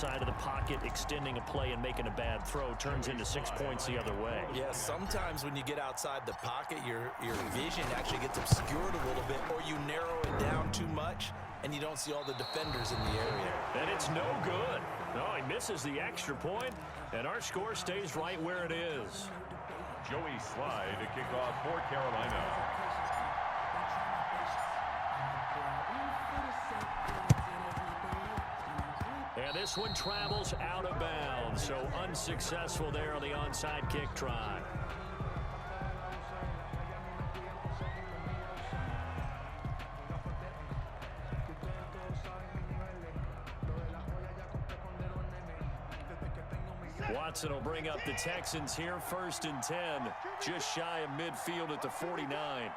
outside of the pocket, extending a play and making a bad throw turns into 6 points the other way. Yeah, sometimes when you get outside the pocket, your vision actually gets obscured a little bit, or you narrow it down too much, and you don't see all the defenders in the area. And it's no good. No, he misses the extra point, and our score stays right where it is. Joey Slye to kick off for Carolina. And this one travels out of bounds, so unsuccessful there on the onside kick try. Watson will bring up the Texans here, 1st and 10, just shy of midfield at the 49.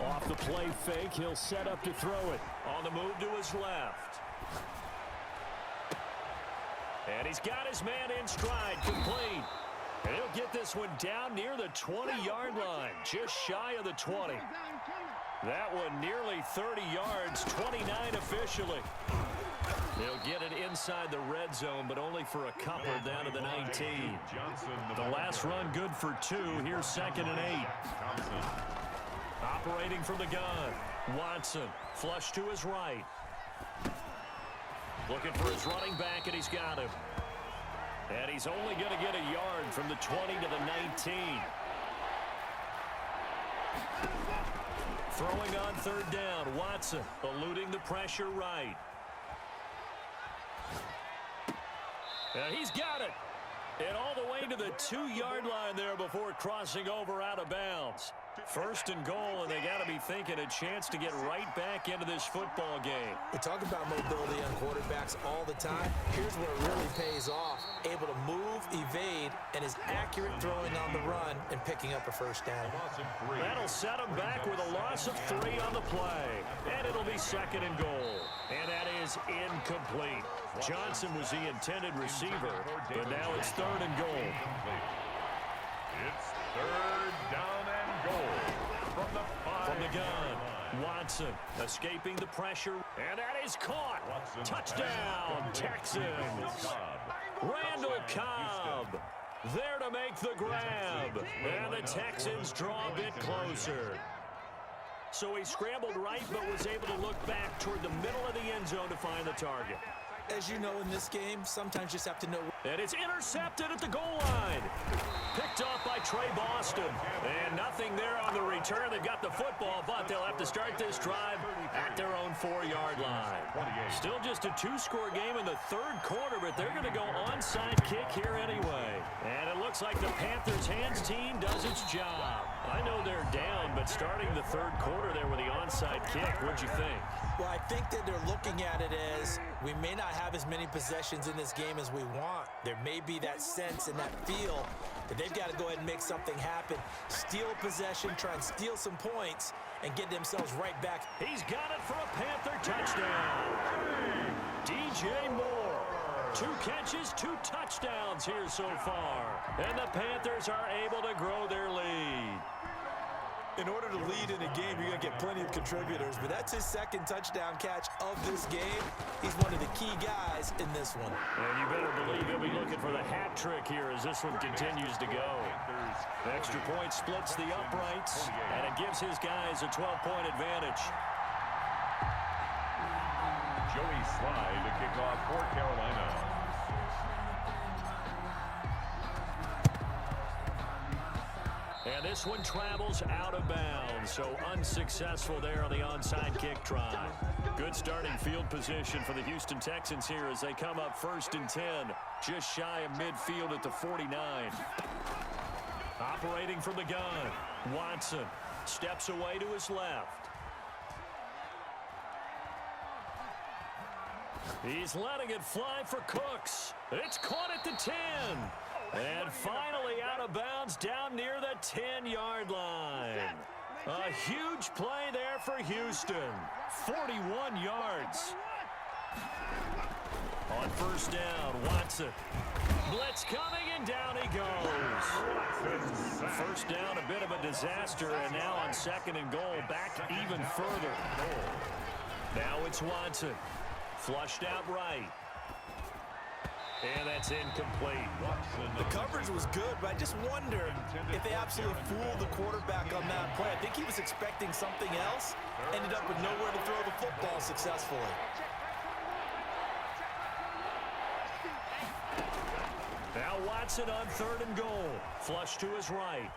Off the play fake, he'll set up to throw it. On the move to his left. And he's got his man in stride, complete. And he'll get this one down near the 20-yard line, just shy of the 20. That one nearly 30 yards, 29 officially. They'll get it inside the red zone, but only for a couple down to the 19. The last run good for 2. Here's 2nd and 8. Operating from the gun. Watson, flush to his right. Looking for his running back, and he's got him. And he's only going to get a yard from the 20 to the 19. Throwing on 3rd down, Watson eluding the pressure right. And he's got it. And all the way to the 2-yard line there before crossing over out of bounds. 1st and goal, and they got to be thinking a chance to get right back into this football game. We talk about mobility on quarterbacks all the time. Here's where it really pays off. Able to move, evade, and is accurate throwing on the run and picking up a 1st down. That'll set him back with a loss of 3 on the play. And it'll be 2nd and goal. And that is incomplete. Johnson was the intended receiver, but now it's 3rd and goal. It's 3rd down and goal from the 5. From the gun, Watson escaping the pressure, and that is caught. Touchdown, Texans. Randall Cobb there to make the grab, and the Texans draw a bit closer. So he scrambled right, but was able to look back toward the middle of the end zone to find the target. As you know, in this game, sometimes you just have to know. And it's intercepted at the goal line. Picked off by Trey Boston. And nothing there on the return. They've got the football, but they'll have to start this drive at their own 4-yard line. Still just a 2-score game in the 3rd quarter, but they're going to go onside kick here anyway. And it looks like the Panthers' hands team does its job. I know they're down, but starting the 3rd quarter there with the onside kick, what'd you think? Well, I think that they're looking at it as we may not have as many possessions in this game as we want. There may be that sense and that feel that they've got to go ahead and make something happen. Steal possession, try and steal some points, and get themselves right back. He's got it for a Panther touchdown. DJ Moore. 2 catches, 2 touchdowns here so far. And the Panthers are able to grow their lead. In order to lead in a game, you're going to get plenty of contributors, but that's his 2nd touchdown catch of this game. He's one of the key guys in this one. And you better believe he'll be looking for the hat trick here as this one continues to go. Extra point splits the uprights, and it gives his guys a 12-point advantage. Joey Slye to kick off for Carolina. And this one travels out of bounds, so unsuccessful there on the onside kick try. Good starting field position for the Houston Texans here as they come up 1st and 10, just shy of midfield at the 49. Operating from the gun, Watson steps away to his left. He's letting it fly for Cooks. It's caught at the 10. And finally out of bounds down near the 10-yard line. A huge play there for Houston. 41 yards. On 1st down, Watson. Blitz coming, and down he goes. 1st down, a bit of a disaster, and now on 2nd and goal, back even further. Now it's Watson. Flushed out right. And that's incomplete. The coverage was good, but I just wonder if they absolutely fooled the quarterback on that play. I think he was expecting something else, ended up with nowhere to throw the football successfully. Now Watson on 3rd and goal. Flush to his right.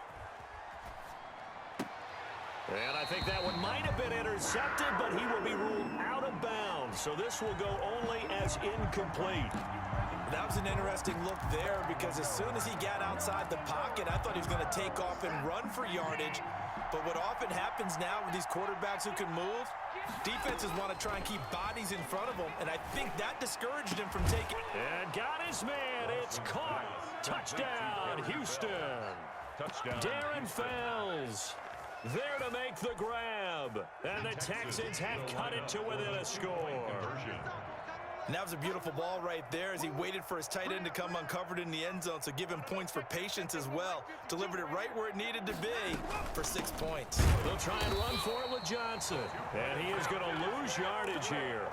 And I think that one might have been intercepted, but he will be ruled out of bounds. So this will go only as incomplete. That was an interesting look there because as soon as he got outside the pocket, I thought he was going to take off and run for yardage. But what often happens now with these quarterbacks who can move, defenses want to try and keep bodies in front of them, and I think that discouraged him from taking. And got his man. It's caught. Touchdown, Houston. Touchdown. Darren Fells there to make the grab. And the Texans have cut it to within a score. And that was a beautiful ball right there as he waited for his tight end to come uncovered in the end zone, so give him points for patience as well. Delivered it right where it needed to be for 6 points. They'll try and run for it with Johnson. And he is going to lose yardage here.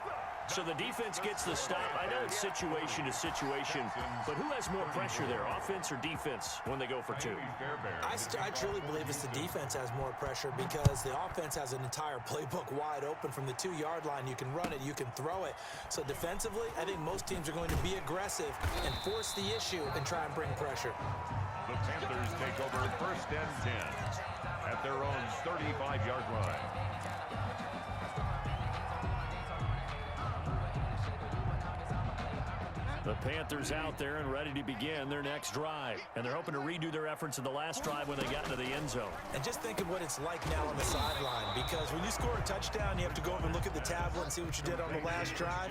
So the defense gets the stop. I know it's situation to situation, but who has more pressure there, offense or defense, when they go for 2? I truly believe it's the defense has more pressure because the offense has an entire playbook wide open from the 2-yard line. You can run it, you can throw it. So defensively, I think most teams are going to be aggressive and force the issue and try and bring pressure. The Panthers take over 1st and 10 at their own 35-yard line. The Panthers out there and ready to begin their next drive. And they're hoping to redo their efforts in the last drive when they got into the end zone. And just think of what it's like now on the sideline, because when you score a touchdown, you have to go over and look at the tablet and see what you did on the last drive.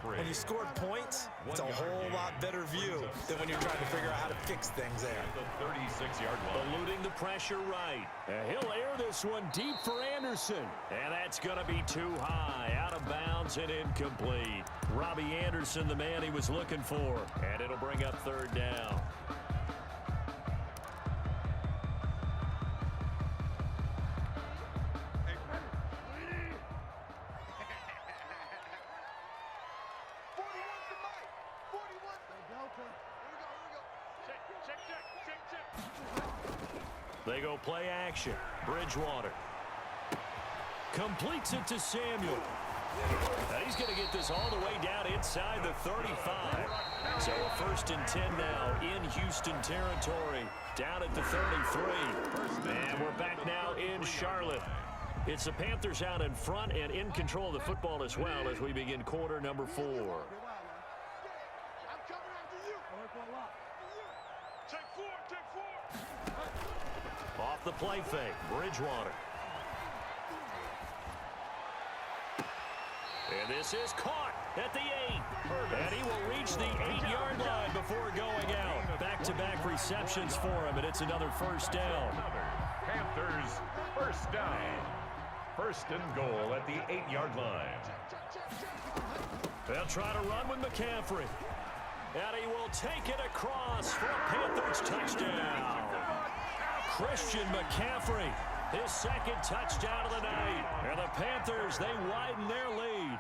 When you scored points, it's a whole lot better view than when you're trying to figure out how to fix things there. The 36-yard line. Eluding the pressure right. And he'll air this one deep for Anderson. And that's going to be too high. Out of bounds and incomplete. Robbie Anderson, the man he was looking for. And it'll bring up 3rd down. They go play action. Bridgewater completes it to Samuel. And he's going to get this all the way down inside the 35. So a 1st and 10 now in Houston territory, down at the 33. And we're back now in Charlotte. It's the Panthers out in front and in control of the football as well as we begin quarter number 4. Off the play fake, Bridgewater. And this is caught at the 8. And he will reach the 8-yard line before going out. Back-to-back receptions for him, and it's another 1st down. Panthers 1st down. 1st and goal at the 8-yard line. They'll try to run with McCaffrey. And he will take it across for a Panthers touchdown. Christian McCaffrey, his 2nd touchdown of the night. And the Panthers, they widen their lead.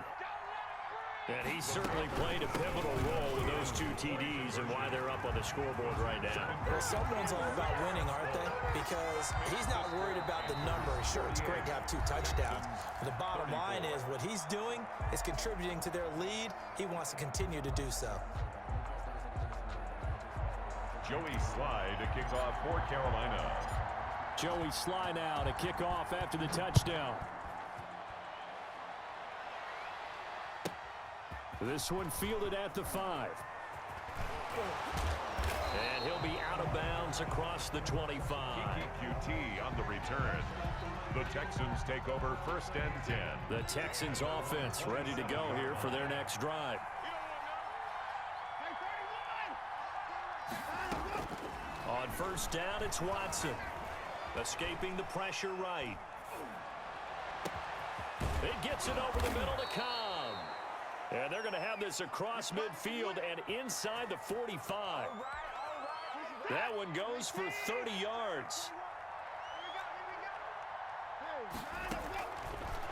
And he certainly played a pivotal role with those 2 TDs and why they're up on the scoreboard right now. Well, someone's all about winning, aren't they? Because he's not worried about the number. Sure, it's great to have 2 touchdowns. But the bottom line is what he's doing is contributing to their lead. He wants to continue to do so. Joey Sly to kick off for Carolina. Joey Sly now to kick off after the touchdown. This one fielded at the 5. And he'll be out of bounds across the 25. QT on the return. The Texans take over 1st and 10. The Texans offense ready to go here for their next drive. On 1st down, it's Watson. Escaping the pressure right. It gets it over the middle to Cobb. And they're going to have this across midfield and inside the 45. That one goes for 30 yards.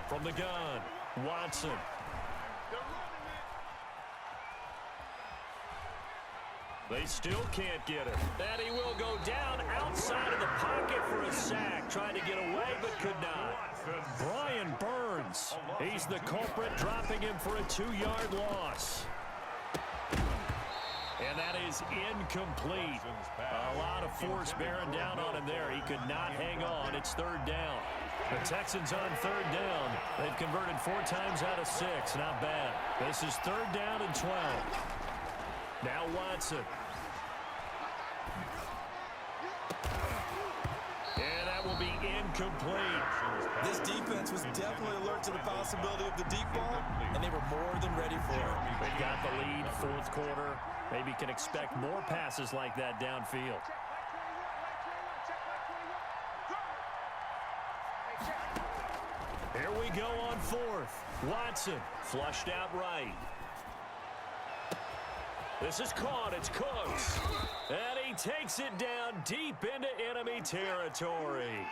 From the gun, Watson. They still can't get it. And he will go down outside of the pocket for a sack. Tried to get away, but could not. Brian Burns. He's the culprit, dropping him for a 2-yard loss. And that is incomplete. A lot of force bearing down on him there. He could not hang on. It's 3rd down. The Texans on 3rd down. They've converted 4 times out of 6. Not bad. This is 3rd down and 12. Now Watson. And that will be incomplete. This defense was definitely alert to the possibility of the deep ball, and they were more than ready for it. They got the lead, 4th quarter. Maybe can expect more passes like that downfield. Here we go on 4th. Watson flushed out right. This is caught. It's Cooks. And he takes it down deep into enemy territory.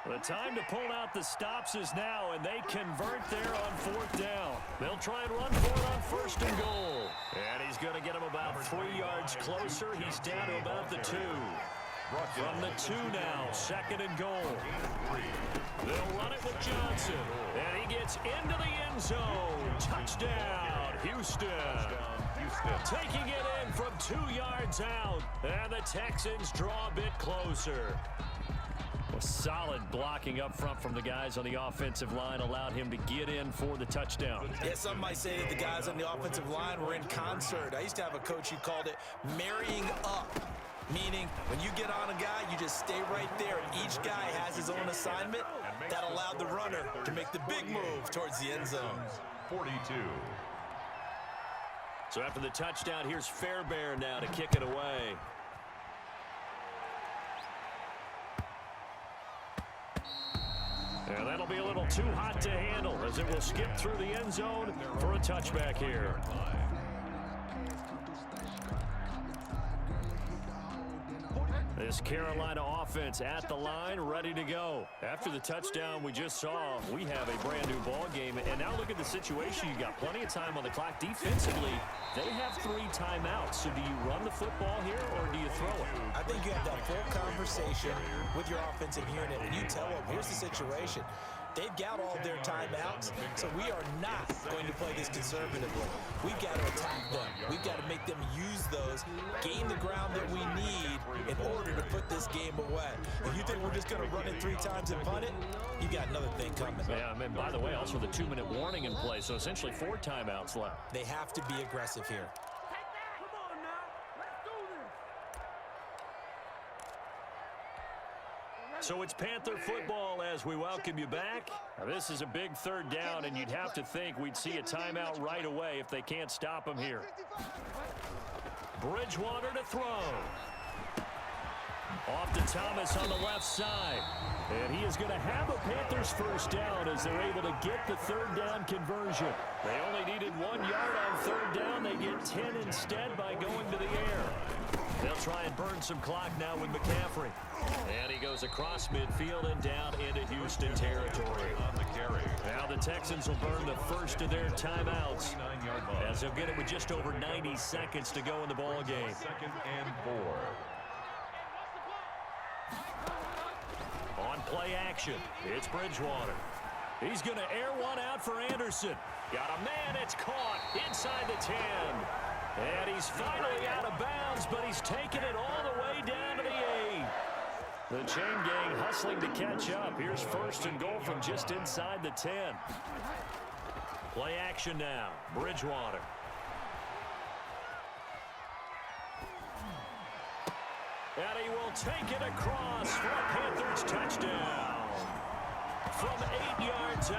The time to pull out the stops is now, and they convert there on 4th down. They'll try and run for it on 1st and goal. And he's going to get him about 3 yards closer. He's down to about the 2. From the 2 now, 2nd and goal. They'll run it with Johnson. And he gets into the end zone. Touchdown, Houston. Taking it in from 2 yards out. And the Texans draw a bit closer. A solid blocking up front from the guys on the offensive line allowed him to get in for the touchdown. Yeah, some might say that the guys on the offensive line were in concert. I used to have a coach who called it marrying up, meaning when you get on a guy, you just stay right there, and each guy has his own assignment. That allowed the runner to make the big move towards the end zone. 42. So after the touchdown, here's Fairbairn now to kick it away. And that'll be a little too hot to handle as it will skip through the end zone for a touchback here. This Carolina offense at the line, ready to go. After the touchdown we just saw, we have a brand new ball game. And now look at the situation. You got plenty of time on the clock. Defensively, they have 3 timeouts. So do you run the football here or do you throw it? I think you have that full conversation with your offensive unit, and you tell them, here's the situation. They've got all their timeouts, so we are not going to play this conservatively. We've got to attack them. We've got to make them use those, gain the ground that we need in order to put this game away. If you think we're just going to run it 3 times and punt it, you got another thing coming. Yeah, and by the way, also the 2-minute warning in play, so essentially 4 timeouts left. They have to be aggressive here. So it's Panther football as we welcome you back. Now, this is a big 3rd down, and you'd have to think we'd see a timeout right away if they can't stop him here. Bridgewater to throw. Off to Thomas on the left side. And he is going to have a Panthers 1st down as they're able to get the 3rd down conversion. They only needed 1 yard on 3rd down. They get 10 instead by going to the air. They'll try and burn some clock now with McCaffrey. And he goes across midfield and down into Houston territory. Now the Texans will burn the first of their timeouts as they'll get it with just over 90 seconds to go in the ball game. 2nd and 4. On play action, it's Bridgewater. He's going to air one out for Anderson. Got a man, it's caught inside the 10. And he's finally out of bounds, but he's taken it all the way down to the 8. The chain gang hustling to catch up. Here's 1st and goal from just inside the 10. Play action now, Bridgewater. And he will take it across for a Panthers touchdown. From 8 yards out.